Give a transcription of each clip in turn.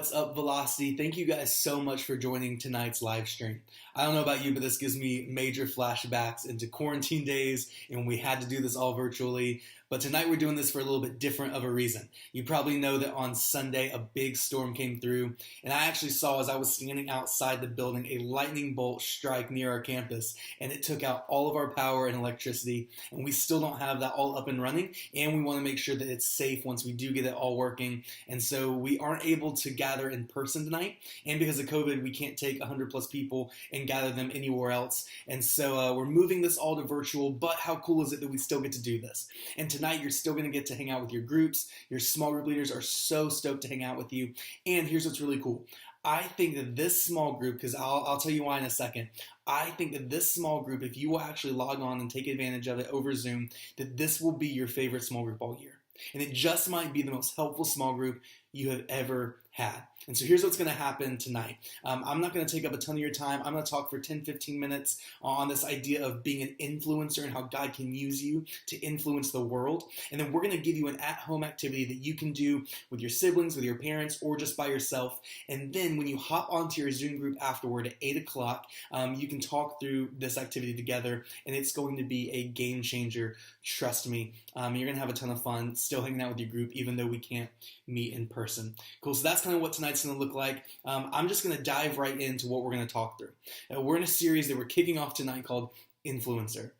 What's up, Velocity? Thank you guys so much for joining tonight's live stream. I don't know about you, but this gives me major flashbacks into quarantine days and when we had to do this all virtually. But tonight we're doing this for a little bit different of a reason. You probably know that on Sunday a big storm came through, and I actually saw, as I was standing outside the building, a lightning bolt strike near our campus, and it took out all of our power and electricity, and we still don't have that all up and running, and we want to make sure that it's safe once we do get it all working. And so we aren't able to gather in person tonight, and because of COVID we can't take 100 plus people and gather them anywhere else. And so we're moving this all to virtual, but how cool is it that we still get to do this? And tonight you're still going to get to hang out with your groups. Your small group leaders are so stoked to hang out with you. And here's what's really cool. I think that this small group, because I'll tell you why in a second, I think that this small group, if you will actually log on and take advantage of it over Zoom, that this will be your favorite small group all year. And it just might be the most helpful small group you have ever had. And so here's what's going to happen tonight. I'm not going to take up a ton of your time. I'm going to talk for 10-15 minutes on this idea of being an influencer and how God can use you to influence the world. And then we're going to give you an at-home activity that you can do with your siblings, with your parents, or just by yourself. And then when you hop onto your Zoom group afterward at 8 o'clock, you can talk through this activity together, and it's going to be a game changer. Trust me. You're going to have a ton of fun still hanging out with your group, even though we can't meet in person. Cool. So that's kind of what tonight's going to look like. I'm just going to dive right into what we're going to talk through. We're in a series that we're kicking off tonight called Influencer.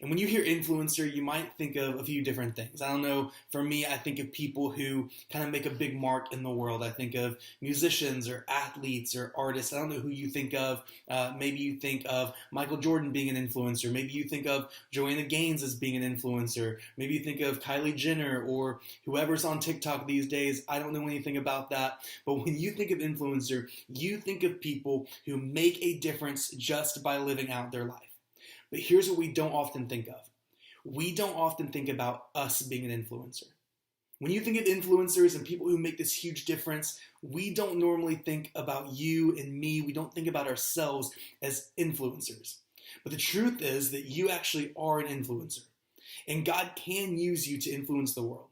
And when you hear influencer, you might think of a few different things. I don't know, for me, I think of people who kind of make a big mark in the world. I think of musicians or athletes or artists. I don't know who you think of. Maybe you think of Michael Jordan being an influencer. Maybe you think of Joanna Gaines as being an influencer. Maybe you think of Kylie Jenner or whoever's on TikTok these days. I don't know anything about that. But when you think of influencer, you think of people who make a difference just by living out their life. But here's what we don't often think of. We don't often think about us being an influencer. When you think of influencers and people who make this huge difference, we don't normally think about you and me. We don't think about ourselves as influencers. But the truth is that you actually are an influencer. And God can use you to influence the world.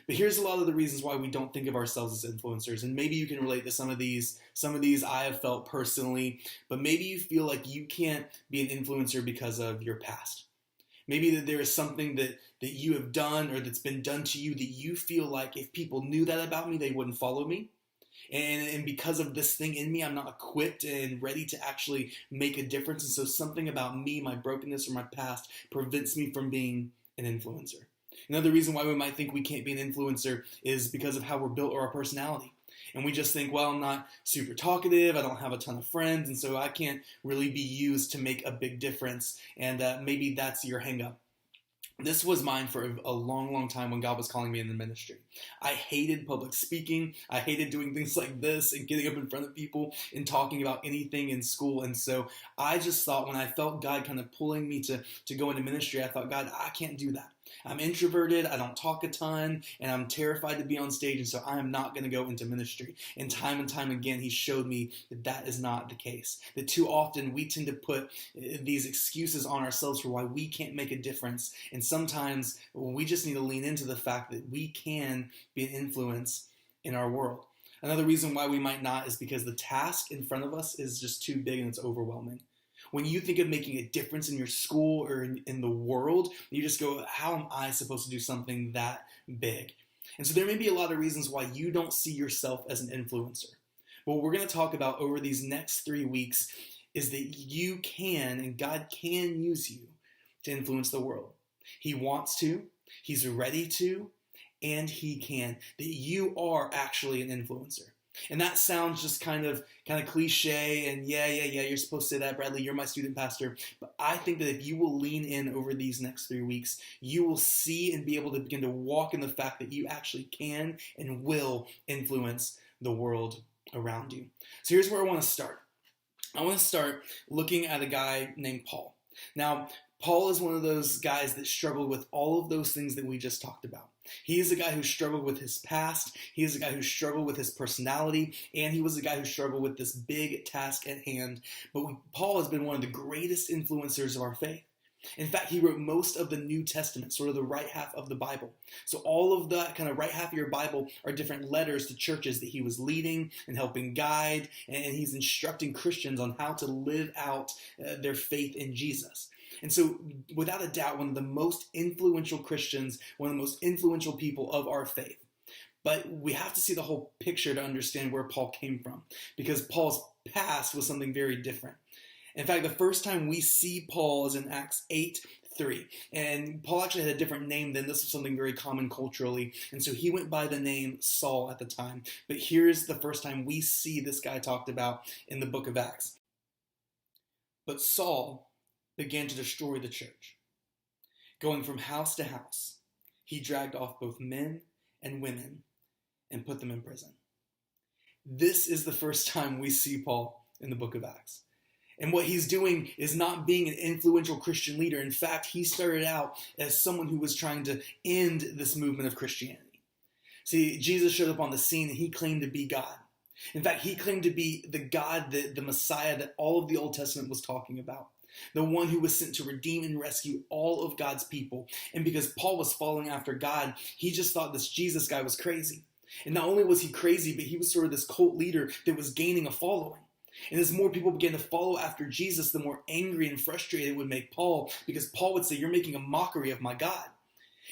But here's a lot of the reasons why we don't think of ourselves as influencers. And maybe you can relate to some of these. Some of these I have felt personally. But maybe you feel like you can't be an influencer because of your past. Maybe that there is something that you have done or that's been done to you that you feel like if people knew that about me, they wouldn't follow me. And because of this thing in me, I'm not equipped and ready to actually make a difference. And so something about me, my brokenness or my past, prevents me from being an influencer. Another reason why we might think we can't be an influencer is because of how we're built or our personality. And we just think, well, I'm not super talkative, I don't have a ton of friends, and so I can't really be used to make a big difference. And maybe that's your hang up. This was mine for a long, long time when God was calling me in the ministry. I hated public speaking. I hated doing things like this and getting up in front of people and talking about anything in school. And so I just thought when I felt God kind of pulling me to go into ministry, I thought, God, I can't do that. I'm introverted, I don't talk a ton, and I'm terrified to be on stage, and so I am not going to go into ministry. And time again, he showed me that that is not the case. That too often we tend to put these excuses on ourselves for why we can't make a difference, and sometimes we just need to lean into the fact that we can be an influence in our world. Another reason why we might not is because the task in front of us is just too big and it's overwhelming. When you think of making a difference in your school or in the world, you just go, how am I supposed to do something that big? And so there may be a lot of reasons why you don't see yourself as an influencer. But what we're going to talk about over these next 3 weeks is that you can, and God can use you to influence the world. He wants to, he's ready to, and he can. That you are actually an influencer. And that sounds just kind of cliche, and yeah, you're supposed to say that, Bradley, you're my student pastor. But I think that if you will lean in over these next 3 weeks, you will see and be able to begin to walk in the fact that you actually can and will influence the world around you. So here's where I want to start. I want to start looking at a guy named Paul. Now, Paul is one of those guys that struggled with all of those things that we just talked about. He is a guy who struggled with his past, he is a guy who struggled with his personality, and he was a guy who struggled with this big task at hand. But Paul has been one of the greatest influencers of our faith. In fact, he wrote most of the New Testament, sort of the right half of the Bible. So all of that kind of right half of your Bible are different letters to churches that he was leading and helping guide, and he's instructing Christians on how to live out their faith in Jesus. And so, without a doubt, one of the most influential Christians, one of the most influential people of our faith. But we have to see the whole picture to understand where Paul came from, because Paul's past was something very different. In fact, the first time we see Paul is in Acts 8:3. And Paul actually had a different name then. This was something very common culturally. And so he went by the name Saul at the time. But here's the first time we see this guy talked about in the book of Acts. But Saul began to destroy the church. Going from house to house, he dragged off both men and women and put them in prison. This is the first time we see Paul in the book of Acts. And what he's doing is not being an influential Christian leader. In fact, he started out as someone who was trying to end this movement of Christianity. See, Jesus showed up on the scene and he claimed to be God. In fact, he claimed to be the God, the Messiah that all of the Old Testament was talking about. The one who was sent to redeem and rescue all of God's people. And because Paul was following after God, he just thought this Jesus guy was crazy. And not only was he crazy, but he was sort of this cult leader that was gaining a following. And as more people began to follow after Jesus, the more angry and frustrated it would make Paul, because Paul would say, "You're making a mockery of my God."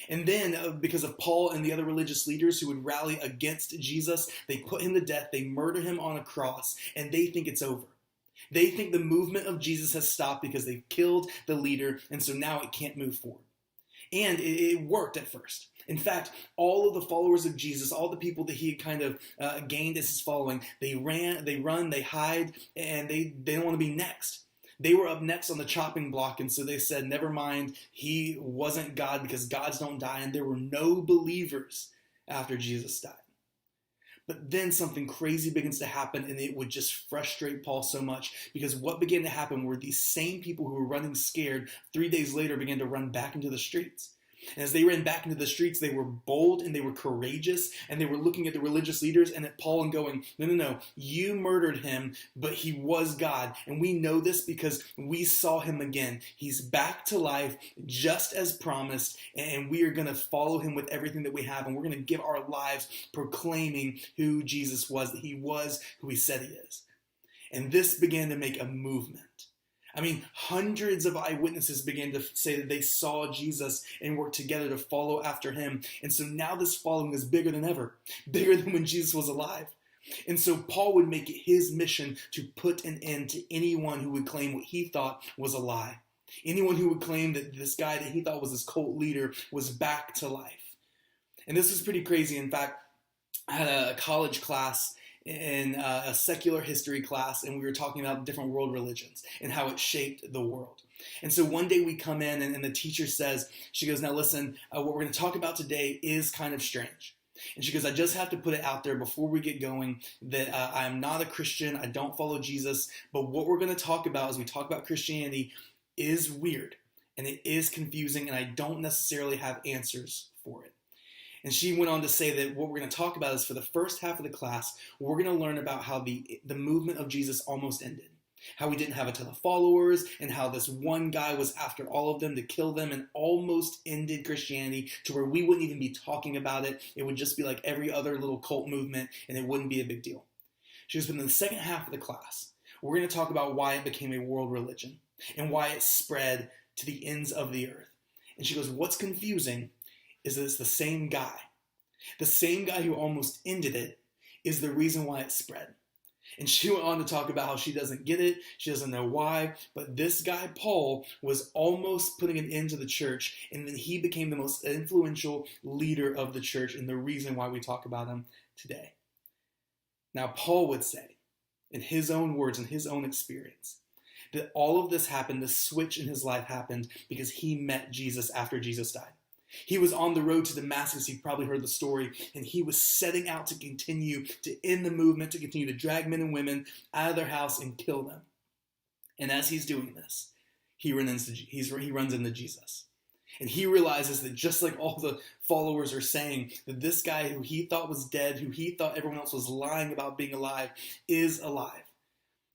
And then, because of Paul and the other religious leaders who would rally against Jesus, they put him to death, they murder him on a cross, and they think it's over. They think the movement of Jesus has stopped because they've killed the leader, and so now it can't move forward. And it worked at first. In fact, all of the followers of Jesus, all the people that he had kind of gained as his following, they run, they hide, and they don't want to be next. They were up next on the chopping block, and so they said, never mind, he wasn't God because gods don't die, and there were no believers after Jesus died. But then something crazy begins to happen, and it would just frustrate Paul so much, because what began to happen were these same people who were running scared 3 days later began to run back into the streets. And as they ran back into the streets, they were bold and they were courageous, and they were looking at the religious leaders and at Paul and going, no, you murdered him, but he was God. And we know this because we saw him again. He's back to life just as promised, and we are going to follow him with everything that we have, and we're going to give our lives proclaiming who Jesus was, that he was who he said he is. And this began to make a movement. I mean, hundreds of eyewitnesses began to say that they saw Jesus and worked together to follow after him. And so now this following is bigger than ever, bigger than when Jesus was alive. And so Paul would make it his mission to put an end to anyone who would claim what he thought was a lie. Anyone who would claim that this guy that he thought was his cult leader was back to life. And this was pretty crazy. In fact, I had a college class in a secular history class, and we were talking about different world religions and how it shaped the world. And so one day we come in, and the teacher says, she goes, now listen, what we're going to talk about today is kind of strange. And she goes, I just have to put it out there before we get going that I'm not a Christian, I don't follow Jesus, but what we're going to talk about as we talk about Christianity is weird, and it is confusing, and I don't necessarily have answers for it. And she went on to say that what we're going to talk about is for the first half of the class, we're going to learn about how the movement of Jesus almost ended. How he didn't have a ton of followers, and how this one guy was after all of them to kill them and almost ended Christianity to where we wouldn't even be talking about it. It would just be like every other little cult movement, and it wouldn't be a big deal. She goes, but in the second half of the class, we're going to talk about why it became a world religion and why it spread to the ends of the earth. And she goes, what's confusing is that it's the same guy. The same guy who almost ended it is the reason why it spread. And she went on to talk about how she doesn't get it, she doesn't know why, but this guy, Paul, was almost putting an end to the church, and then he became the most influential leader of the church, and the reason why we talk about him today. Now, Paul would say, in his own words, in his own experience, that all of this happened, the switch in his life happened because he met Jesus after Jesus died. He was on the road to Damascus, you've probably heard the story, and he was setting out to continue to end the movement, to continue to drag men and women out of their house and kill them. And as he's doing this, he runs into Jesus. And he realizes that just like all the followers are saying, that this guy who he thought was dead, who he thought everyone else was lying about being alive, is alive.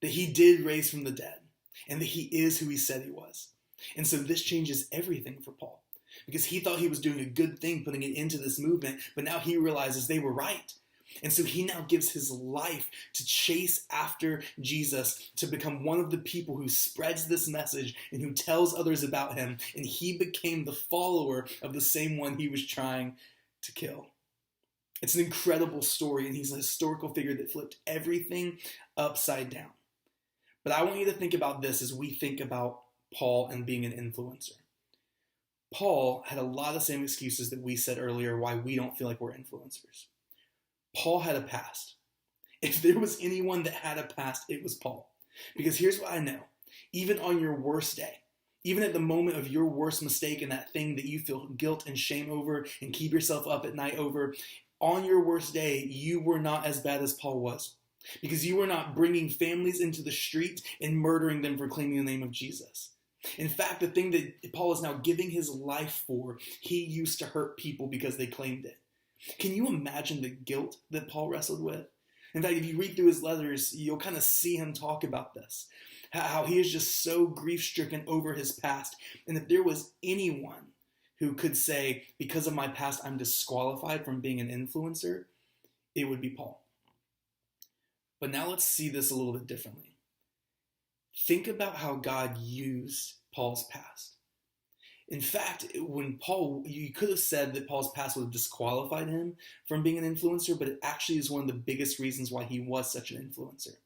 That he did raise from the dead, and that he is who he said he was. And so this changes everything for Paul. Because he thought he was doing a good thing putting it into this movement, but now he realizes they were right. And so he now gives his life to chase after Jesus, to become one of the people who spreads this message and who tells others about him. And he became the follower of the same one he was trying to kill. It's an incredible story, and he's a historical figure that flipped everything upside down. But I want you to think about this as we think about Paul and being an influencer. Paul had a lot of the same excuses that we said earlier why we don't feel like we're influencers. Paul had a past. If there was anyone that had a past, it was Paul. Because here's what I know. Even on your worst day, even at the moment of your worst mistake and that thing that you feel guilt and shame over and keep yourself up at night over, on your worst day, you were not as bad as Paul was. Because you were not bringing families into the street and murdering them for claiming the name of Jesus. In fact, the thing that Paul is now giving his life for, he used to hurt people because they claimed it. Can you imagine the guilt that Paul wrestled with? In fact, if you read through his letters, you'll kind of see him talk about this. How he is just so grief-stricken over his past. And if there was anyone who could say, because of my past, I'm disqualified from being an influencer, it would be Paul. But now let's see this a little bit differently. Think about how God used Paul's past. In fact, you could have said that Paul's past would have disqualified him from being an influencer, but it actually is one of the biggest reasons why he was such an influencer.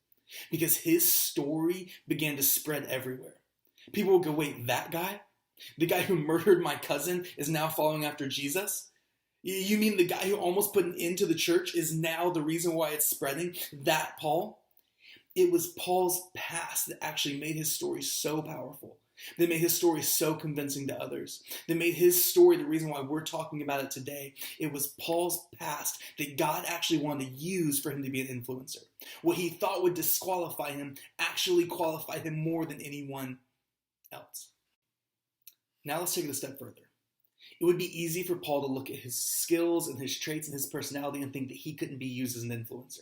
Because his story began to spread everywhere. People would go, wait, that guy? The guy who murdered my cousin is now following after Jesus? You mean the guy who almost put an end to the church is now the reason why it's spreading? That Paul? It was Paul's past that actually made his story so powerful. That made his story so convincing to others. That made his story the reason why we're talking about it today. It was Paul's past that God actually wanted to use for him to be an influencer. What he thought would disqualify him actually qualified him more than anyone else. Now let's take it a step further. It would be easy for Paul to look at his skills and his traits and his personality and think that he couldn't be used as an influencer.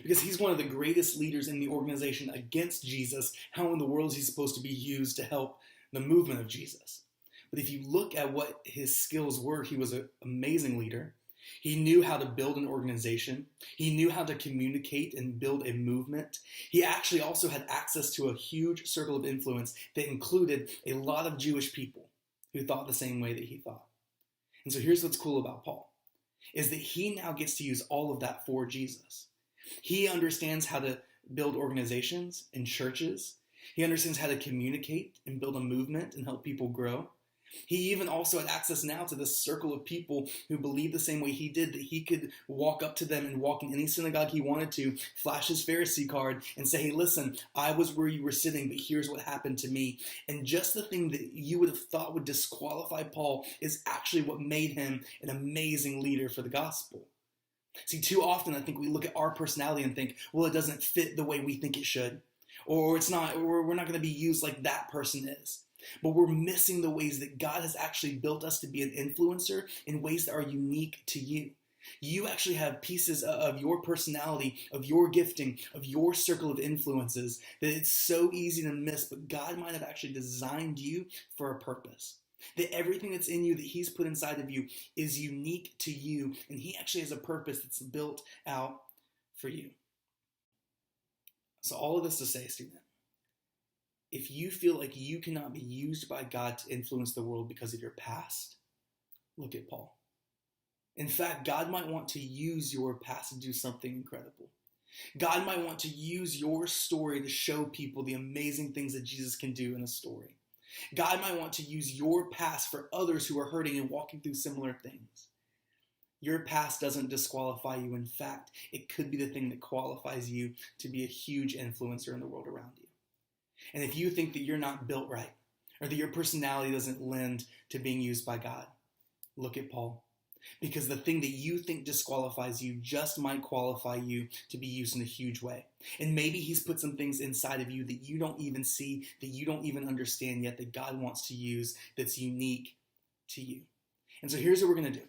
Because he's one of the greatest leaders in the organization against Jesus. How in the world is he supposed to be used to help the movement of Jesus? But if you look at what his skills were, he was an amazing leader. He knew how to build an organization. He knew how to communicate and build a movement. He actually also had access to a huge circle of influence that included a lot of Jewish people who thought the same way that he thought. And so here's what's cool about Paul, is that he now gets to use all of that for Jesus. He understands how to build organizations and churches. He understands how to communicate and build a movement and help people grow. He even also had access now to this circle of people who believed the same way he did, that he could walk up to them and walk in any synagogue he wanted to, flash his Pharisee card and say, hey, listen, I was where you were sitting, but here's what happened to me. And just the thing that you would have thought would disqualify Paul is actually what made him an amazing leader for the gospel. See, too often I think we look at our personality and think, well, it doesn't fit the way we think it should. Or it's not, or we're not going to be used like that person is. But we're missing the ways that God has actually built us to be an influencer in ways that are unique to you. You actually have pieces of your personality, of your gifting, of your circle of influences that it's so easy to miss, but God might have actually designed you for a purpose. That everything that's in you, that he's put inside of you, is unique to you, and he actually has a purpose that's built out for you. So all of this to say, student, if you feel like you cannot be used by God to influence the world because of your past, look at Paul. In fact, God might want to use your past to do something incredible. God might want to use your story to show people the amazing things that Jesus can do in a story. God might want to use your past for others who are hurting and walking through similar things. Your past doesn't disqualify you. In fact, it could be the thing that qualifies you to be a huge influencer in the world around you. And if you think that you're not built right, or that your personality doesn't lend to being used by God, look at Paul. Because the thing that you think disqualifies you just might qualify you to be used in a huge way. And maybe he's put some things inside of you that you don't even see, that you don't even understand yet, that God wants to use that's unique to you. And so here's what we're going to do.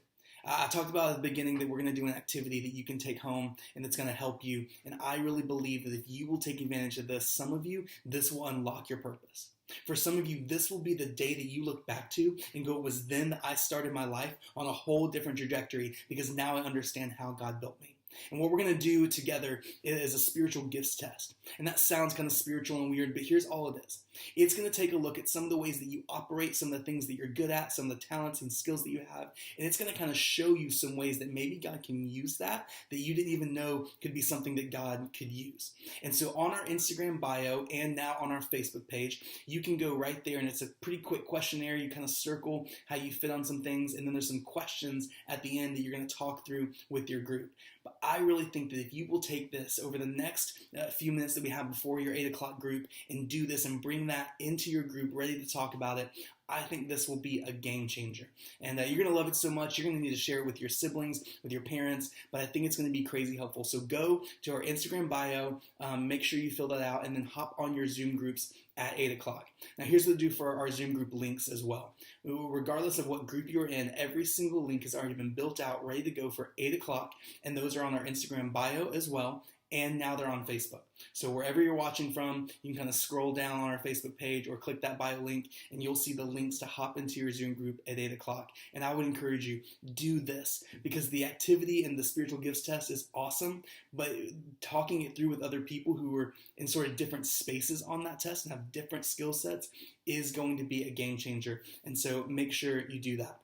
I talked about at the beginning that we're going to do an activity that you can take home and that's going to help you. And I really believe that if you will take advantage of this, some of you, this will unlock your purpose. For some of you, this will be the day that you look back to and go, it was then that I started my life on a whole different trajectory because now I understand how God built me. And what we're going to do together is a spiritual gifts test. And that sounds kind of spiritual and weird, but here's all it is. It's going to take a look at some of the ways that you operate, some of the things that you're good at, some of the talents and skills that you have. And it's going to kind of show you some ways that maybe God can use that you didn't even know could be something that God could use. And so on our Instagram bio and now on our Facebook page, you can go right there and it's a pretty quick questionnaire. You kind of circle how you fit on some things. And then there's some questions at the end that you're going to talk through with your group. But I really think that if you will take this over the next few minutes that we have before your 8 o'clock group and do this and bring that into your group ready to talk about it, I think this will be a game changer. And you're going to love it so much. You're going to need to share it with your siblings, with your parents, but I think it's going to be crazy helpful. So go to our Instagram bio, make sure you fill that out, and then hop on your Zoom groups at 8 o'clock. Now here's what to do for our Zoom group links as well. Regardless of what group you're in, every single link has already been built out, ready to go for 8 o'clock, and those are on our Instagram bio as well. And now they're on Facebook. So wherever you're watching from, you can kind of scroll down on our Facebook page or click that bio link, and you'll see the links to hop into your Zoom group at 8 o'clock. And I would encourage you, do this, because the activity and the spiritual gifts test is awesome, but talking it through with other people who are in sort of different spaces on that test and have different skill sets is going to be a game changer. And so make sure you do that.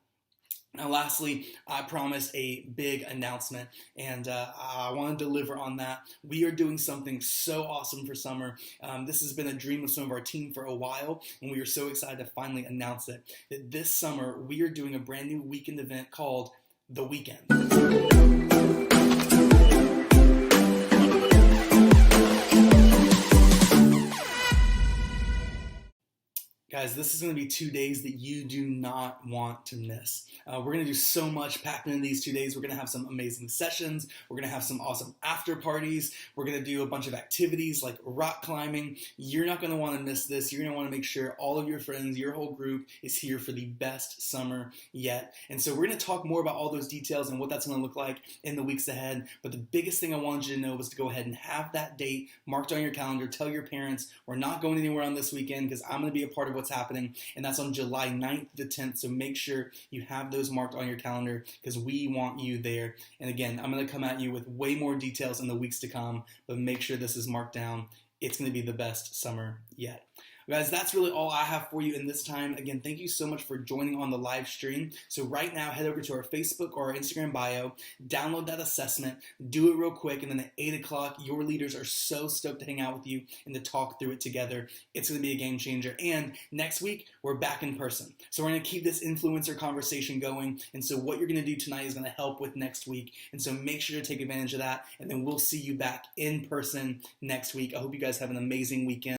Now, lastly, I promised a big announcement, and I want to deliver on that. We are doing something so awesome for summer. This has been a dream of some of our team for a while, and we are so excited to finally announce it. That this summer, we are doing a brand new weekend event called The Weekend. Guys, this is going to be 2 days that you do not want to miss. We're going to do so much packed into these 2 days. We're going to have some amazing sessions. We're going to have some awesome after parties. We're going to do a bunch of activities like rock climbing. You're not going to want to miss this. You're going to want to make sure all of your friends, your whole group is here for the best summer yet. And so we're going to talk more about all those details and what that's going to look like in the weeks ahead. But the biggest thing I wanted you to know was to go ahead and have that date marked on your calendar. Tell your parents we're not going anywhere on this weekend because I'm going to be a part of what's happening, and that's on July 9th to 10th, so make sure you have those marked on your calendar because we want you there. And again, I'm going to come at you with way more details in the weeks to come, but make sure this is marked down. It's going to be the best summer yet. Guys, that's really all I have for you in this time. Again, thank you so much for joining on the live stream. So right now, head over to our Facebook or our Instagram bio, download that assessment, do it real quick, and then at 8 o'clock, your leaders are so stoked to hang out with you and to talk through it together. It's going to be a game changer. And next week, we're back in person. So we're going to keep this influencer conversation going. And so what you're going to do tonight is going to help with next week. And so make sure to take advantage of that. And then we'll see you back in person next week. I hope you guys have an amazing weekend.